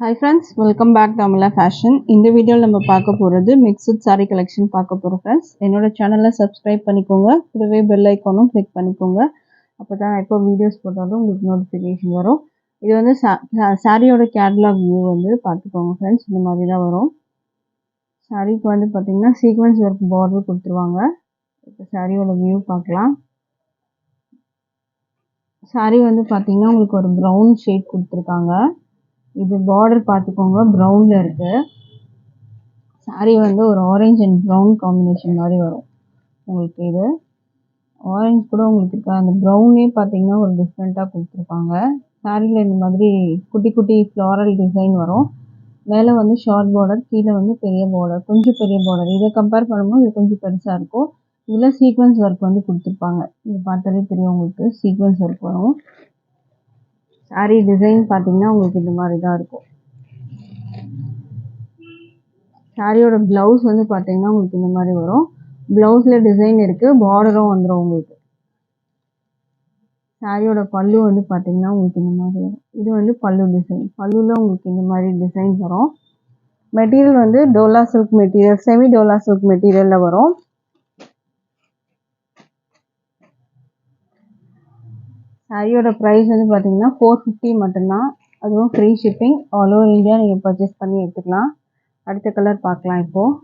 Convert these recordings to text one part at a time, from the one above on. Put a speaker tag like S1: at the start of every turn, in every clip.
S1: Hi friends, welcome back to Amala Fashion. இந்த வீடியோவில் நம்ம பார்க்க போகிறது மிக்ஸ்ட் saree கலெக்ஷன் பார்க்க போகிறோம் ஃப்ரெண்ட்ஸ். என்னோட சேனலை சப்ஸ்கிரைப் பண்ணிக்கோங்க, கூடவே பெல் ஐக்கானும் கிளிக் பண்ணிக்கோங்க. அப்போ தான் எப்போ வீடியோஸ் போட்டாலும் உங்களுக்கு நோட்டிஃபிகேஷன் வரும். இது வந்து சாரியோட கேட்லாக் வியூ வந்து பார்த்துக்கோங்க ஃப்ரெண்ட்ஸ். இந்த மாதிரி தான் வரும். சாரிக்கு வந்து பார்த்திங்கன்னா சீக்வன்ஸ் ஒர்க் பார்டர் கொடுத்துருவாங்க. இப்போ சாரியோட வியூ பார்க்கலாம். சாரி வந்து பார்த்திங்கன்னா உங்களுக்கு ஒரு ப்ரௌன் ஷேட் கொடுத்துருக்காங்க. இது பார்டர் பார்த்துக்கோங்க, ப்ரௌனில் இருக்குது. சாரீ வந்து ஒரு ஆரஞ்ச் அண்ட் ப்ரௌன் காம்பினேஷன் மாதிரி வரும் உங்களுக்கு. இது ஆரஞ்ச் கூட உங்களுக்கு இருக்கா, அந்த ப்ரௌனே பார்த்தீங்கன்னா ஒரு டிஃப்ரெண்ட்டாக கொடுத்துருப்பாங்க. சாரியில் இந்த மாதிரி குட்டி குட்டி ஃப்ளாரல் டிசைன் வரும். மேலே வந்து ஷார்ட் பார்டர், கீழே வந்து பெரிய பார்டர், கொஞ்சம் பெரிய பார்டர். இதை கம்பேர் பண்ணும்போது இது கொஞ்சம் பெருசாக இருக்கும். இதில் சீக்வன்ஸ் ஒர்க் வந்து கொடுத்துருப்பாங்க. இது பார்த்தாலே தெரியும் உங்களுக்கு, சீக்வன்ஸ் ஒர்க் வரும். சாரீ டிசைன் பார்த்தீங்கன்னா உங்களுக்கு இந்த மாதிரி தான் இருக்கும். சாரியோட ப்ளவுஸ் வந்து பார்த்தீங்கன்னா உங்களுக்கு இந்த மாதிரி வரும். ப்ளவுஸில் டிசைன் இருக்குது, பார்டரும் வந்துடும் உங்களுக்கு. சாரியோட பல்லு வந்து பார்த்தீங்கன்னா உங்களுக்கு இந்த மாதிரி வரும். இது வந்து பல்லு டிசைன். பல்லுவில் உங்களுக்கு இந்த மாதிரி டிசைன் வரும். மெட்டீரியல் வந்து Dola silk material, semi Dola silk மெட்டீரியலில் வரும். சாரியோட ப்ரைஸ் வந்து பார்த்தீங்கன்னா 450 மட்டும்தான். அதுவும் free shipping, all over India நீங்கள் பர்ச்சேஸ் பண்ணி எடுத்துக்கலாம். அடுத்த கலர் பார்க்கலாம். இப்போது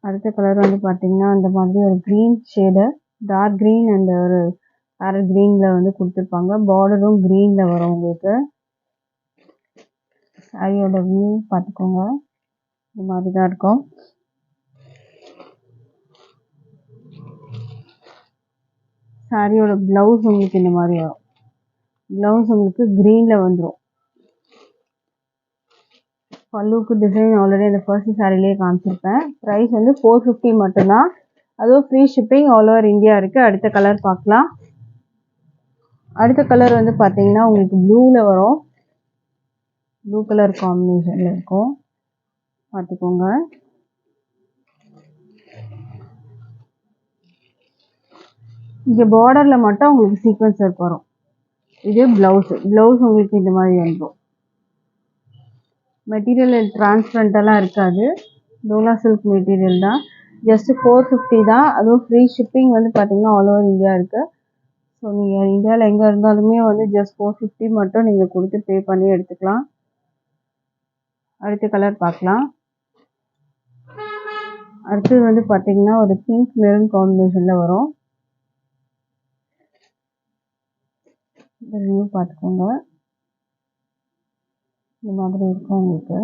S1: அடுத்த கலர் வந்து பார்த்தீங்கன்னா அந்த மாதிரி ஒரு green shade, dark green and ஒரு பேரட் க்ரீனில் வந்து கொடுத்துருப்பாங்க. பார்டரும் க்ரீனில் வரும் உங்களுக்கு. சாரியோட வியூ பார்த்துக்கோங்க, இந்த மாதிரி தான் இருக்கும். சாரியோட ப்ளவுஸ் உங்களுக்கு இந்த மாதிரி வரும். ப்ளவுஸ் உங்களுக்கு க்ரீனில் வந்துடும். பல்லுக்கு டிசைன் ஆல்ரெடி அந்த ஃபர்ஸ்ட் சாரிலேயே காமிச்சிருப்பேன். ப்ரைஸ் வந்து 450 மட்டும்தான். அதுவும் free shipping, all over India இருக்குது. அடுத்த கலர் பார்க்கலாம். அடுத்த கலர் வந்து பார்த்தீங்கன்னா உங்களுக்கு ப்ளூவில் வரும். ப்ளூ கலர் காம்பினேஷனில் இருக்கும், பார்த்துக்கோங்க. இங்கே பார்டரில் மட்டும் உங்களுக்கு சீக்வன்ஸ் ஒர்க் வரும். இது ப்ளவுஸ் உங்களுக்கு இந்த மாதிரி வந்துடும். மெட்டீரியல் டிரான்ஸ்பரண்டெல்லாம் இருக்காது, டோலா சில்க் மெட்டீரியல் தான். ஜஸ்ட் 450 தான். அதுவும் ஃப்ரீ ஷிப்பிங் வந்து பார்த்தீங்கன்னா ஆல் ஓவர் இந்தியா இருக்குது. ஸோ நீங்கள் இந்தியாவில் எங்கே இருந்தாலுமே வந்து ஜஸ்ட் 450 மட்டும் நீங்கள் கொடுத்து பே பண்ணி எடுத்துக்கலாம். அடுத்த கலர் பார்க்கலாம். அடுத்தது வந்து பார்த்தீங்கன்னா ஒரு பிங்க் மெரூன் காம்பினேஷனில் வரும். இந்த வியூ பார்த்துக்கோங்க, இந்த மாதிரி இருக்கும் உங்களுக்கு.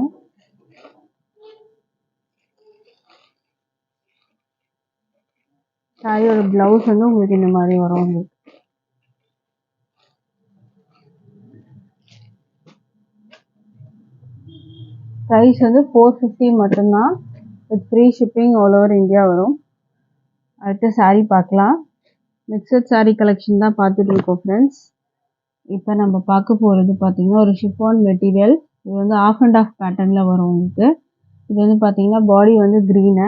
S1: சாரியோட ப்ளவுஸ் வந்து உங்களுக்கு இந்த மாதிரி வரும் உங்களுக்கு. ப்ரைஸ் வந்து 450 மட்டும்தான். With free shipping, all over India வரும். அடுத்த சாரீ பார்க்கலாம். மிக்சட் சாரீ கலெக்ஷன் தான் பார்த்துட்டு இருக்கோம் ஃப்ரெண்ட்ஸ். இப்போ நம்ம பார்க்க போகிறது பார்த்தீங்கன்னா ஒரு ஷிஃபான் மெட்டீரியல். இது வந்து ஆஃப் அண்ட் ஆஃப் பேட்டர்னில் வரும் உங்களுக்கு. இது வந்து பார்த்தீங்கன்னா பாடி வந்து க்ரீனு,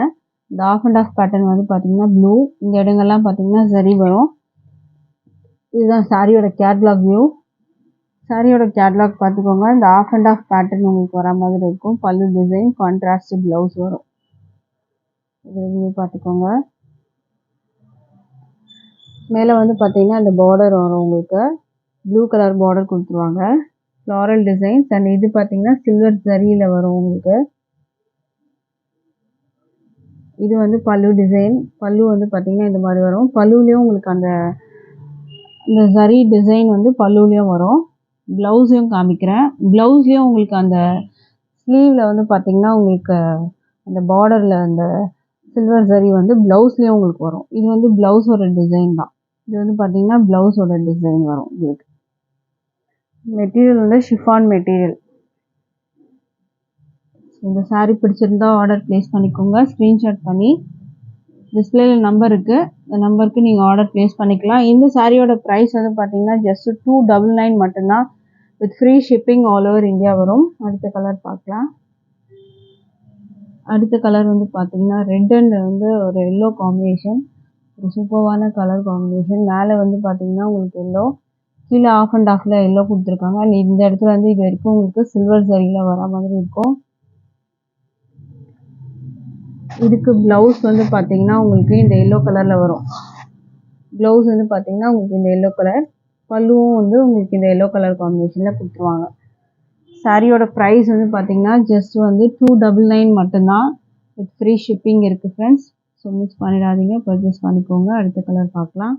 S1: இந்த ஆஃப் அண்ட் ஆஃப் பேட்டர்ன் வந்து பார்த்தீங்கன்னா ப்ளூ. இந்த இடங்கள்லாம் பார்த்தீங்கன்னா சரி வரும். இதுதான் சாரியோட கேட்லாக் வியூ. சாரியோட கேட்லாக் பார்த்துக்கோங்க. இந்த ஆஃப் அண்ட் ஆஃப் பேட்டர்ன் உங்களுக்கு வர மாதிரி இருக்கும். பல்லு டிசைன், கான்ட்ராஸ்ட் ப்ளவுஸ் வரும். இது வியூ பார்த்துக்கோங்க. மேலே வந்து பார்த்தீங்கன்னா இந்த பார்டர் வரும் உங்களுக்கு. ப்ளூ கலர் பார்டர் கொடுத்துருவாங்க, ஃப்ளாரல் டிசைன்ஸ். அண்ட் இது பார்த்தீங்கன்னா சில்வர் ஜரியில் வரும் உங்களுக்கு. இது வந்து பல்லு டிசைன். பல்லு வந்து பார்த்தீங்கன்னா இந்த மாதிரி வரும். பல்லுலேயும் உங்களுக்கு அந்த ஜரி டிசைன் வந்து பல்லுலேயும் வரும். ப்ளவுஸையும் காமிக்கிறேன். ப்ளவுஸ்லேயும் உங்களுக்கு அந்த ஸ்லீவில் வந்து பார்த்தீங்கன்னா உங்களுக்கு அந்த பார்டரில் அந்த சில்வர் ஜரி வந்து ப்ளவுஸ்லேயும் உங்களுக்கு வரும். இது வந்து ப்ளவுஸோட டிசைன் தான். இது வந்து பார்த்தீங்கன்னா ப்ளவுஸோட டிசைன் வரும் உங்களுக்கு. மெட்டீரியல் வந்து ஷிஃபான் மெட்டீரியல். இந்த சாரீ பிடிச்சிருந்தா ஆர்டர் ப்ளேஸ் பண்ணிக்கோங்க. ஸ்க்ரீன்ஷாட் பண்ணி டிஸ்பிளேயில் நம்பர் இருக்குது, இந்த நம்பருக்கு நீங்கள் ஆர்டர் ப்ளேஸ் பண்ணிக்கலாம். இந்த சாரியோட ப்ரைஸ் வந்து பார்த்தீங்கன்னா ஜஸ்ட் 299 மட்டும்தான். With free shipping, all over India வரும். அடுத்த கலர் பார்க்கலாம். அடுத்த கலர் வந்து பார்த்தீங்கன்னா ரெட் அண்ட் வந்து ஒரு எல்லோ காம்பினேஷன். ஒரு சூப்பர்வான கலர் காம்பினேஷன். மேலே வந்து பார்த்தீங்கன்னா உங்களுக்கு எல்லோ, கீழே ஆஃப் அண்ட் ஆஃபில் எல்லோ கொடுத்துருக்காங்க. அண்ட் இந்த இடத்துல வந்து இது வரைக்கும் உங்களுக்கு சில்வர் சரியில் வர மாதிரி இருக்கும். இதுக்கு ப்ளவுஸ் வந்து பார்த்தீங்கன்னா உங்களுக்கு இந்த எல்லோ கலரில் வரும். ப்ளவுஸ் வந்து பார்த்தீங்கன்னா உங்களுக்கு இந்த எல்லோ கலர், பல்லுவும் வந்து உங்களுக்கு இந்த எல்லோ கலர் காம்பினேஷனில் கொடுத்துருவாங்க. சாரியோட ப்ரைஸ் வந்து பார்த்தீங்கன்னா ஜஸ்ட் வந்து 299 மட்டும்தான். வித் ஃப்ரீ ஷிப்பிங் இருக்குது ஃப்ரெண்ட்ஸ். ஸோ மிஸ் பண்ணிடாதீங்க, பர்ச்சேஸ் பண்ணிக்கோங்க. அடுத்த கலர் பார்க்கலாம்.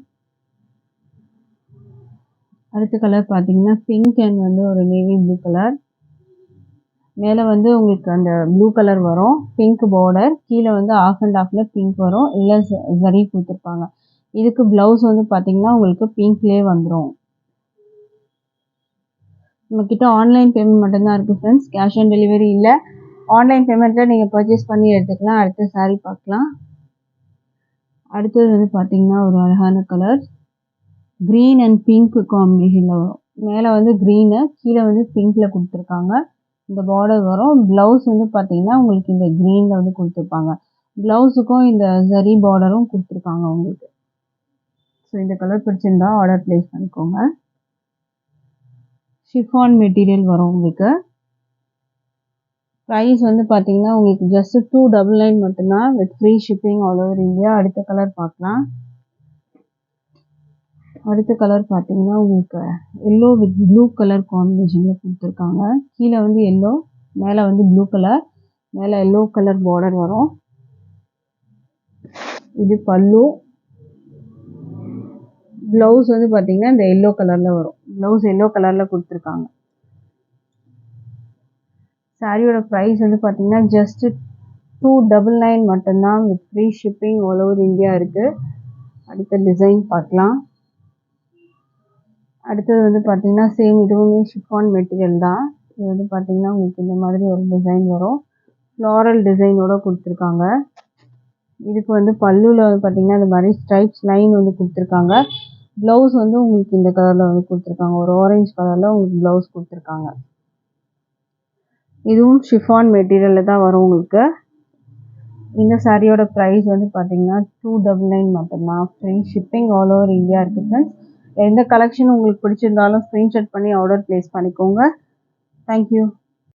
S1: அடுத்த கலர் பார்த்தீங்கன்னா பிங்க் அண்ட் வந்து ஒரு நேவி ப்ளூ கலர். மேலே வந்து உங்களுக்கு அந்த ப்ளூ கலர் வரும், பிங்க் பார்டர். கீழே வந்து ஆஃப் அண்ட் ஆஃபில் பிங்க் வரும், இல்லை ஜரி கொடுத்துருப்பாங்க. இதுக்கு ப்ளவுஸ் வந்து பார்த்தீங்கன்னா உங்களுக்கு பிங்க்லேயே வந்துடும். நம்மக்கிட்ட ஆன்லைன் பேமெண்ட் மட்டும்தான் இருக்குது ஃப்ரெண்ட்ஸ். கேஷ் ஆன் டெலிவரி இல்லை. ஆன்லைன் பேமெண்ட்டில் நீங்கள் பர்ச்சேஸ் பண்ணி எடுத்துக்கலாம். அடுத்த சாரீ பார்க்கலாம். அடுத்தது வந்து பார்த்தீங்கன்னா ஒரு அழகான கலர், க்ரீன் அண்ட் பிங்க் காம்பினேஷனில் வரும். மேலே வந்து க்ரீனு, கீழே வந்து பிங்க்கில் கொடுத்துருக்காங்க. இந்த பார்டர் வரும். ப்ளவுஸ் வந்து பார்த்தீங்கன்னா உங்களுக்கு இந்த க்ரீனில் வந்து கொடுத்துருப்பாங்க. ப்ளவுஸுக்கும் இந்த ஜரி பார்டரும் கொடுத்துருக்காங்க உங்களுக்கு. ஸோ இந்த கலர் பிடிச்சிருந்தா ஆர்டர் ப்ளேஸ் பண்ணிக்கோங்க. ஷிஃபான் மெட்டீரியல் வரும் உங்களுக்கு. ப்ரைஸ் வந்து பார்த்தீங்கன்னா உங்களுக்கு ஜஸ்ட் 299 மட்டும்தான் with free shipping all over India. அடுத்த கலர் பார்க்கலாம். அடுத்த கலர் பார்த்தீங்கன்னா உங்களுக்கு எல்லோ வித் ப்ளூ கலர் காம்பினேஷனில் கொடுத்துருக்காங்க. கீழே வந்து எல்லோ, மேலே வந்து ப்ளூ கலர், மேலே எல்லோ கலர் பார்டர் வரும். இது பல்லு. ப்ளவுஸ் வந்து பார்த்தீங்கன்னா இந்த எல்லோ கலரில் வரும். ப்ளவுஸ் எல்லோ கலரில் கொடுத்துருக்காங்க. சாரியோட ப்ரைஸ் வந்து பார்த்தீங்கன்னா ஜஸ்ட் 299 மட்டும்தான் with free shipping all over India இருக்குது. அடுத்த டிசைன் பார்க்கலாம். அடுத்தது வந்து பார்த்தீங்கன்னா சேம், இதுவுமே ஷிஃபான் மெட்டீரியல் தான். இது வந்து பார்த்தீங்கன்னா உங்களுக்கு இந்த மாதிரி ஒரு டிசைன் வரும், ஃப்ளாரல் டிசைனோட கொடுத்துருக்காங்க. இதுக்கு வந்து பல்லுவில் வந்து பார்த்தீங்கன்னா இந்த மாதிரி ஸ்ட்ரைப்ஸ் லைன் வந்து கொடுத்துருக்காங்க. ப்ளவுஸ் வந்து உங்களுக்கு இந்த கலரில் வந்து கொடுத்துருக்காங்க, ஒரு ஆரஞ்சு கலரில் உங்களுக்கு ப்ளவுஸ் கொடுத்துருக்காங்க. இதுவும் ஷிஃபான் மெட்டீரியலில் தான் வரும் உங்களுக்கு. இந்த சாரியோட ப்ரைஸ் வந்து பார்த்தீங்கன்னா 299 மட்டும்தான். Free shipping all over India இருக்குது ஃப்ரெண்ட்ஸ். எந்த கலெக்ஷன் உங்களுக்கு பிடிச்சிருந்தாலும் ஸ்க்ரீன்ஷாட் பண்ணி ஆர்டர் ப்ளேஸ் பண்ணிக்கோங்க. தேங்க்யூ.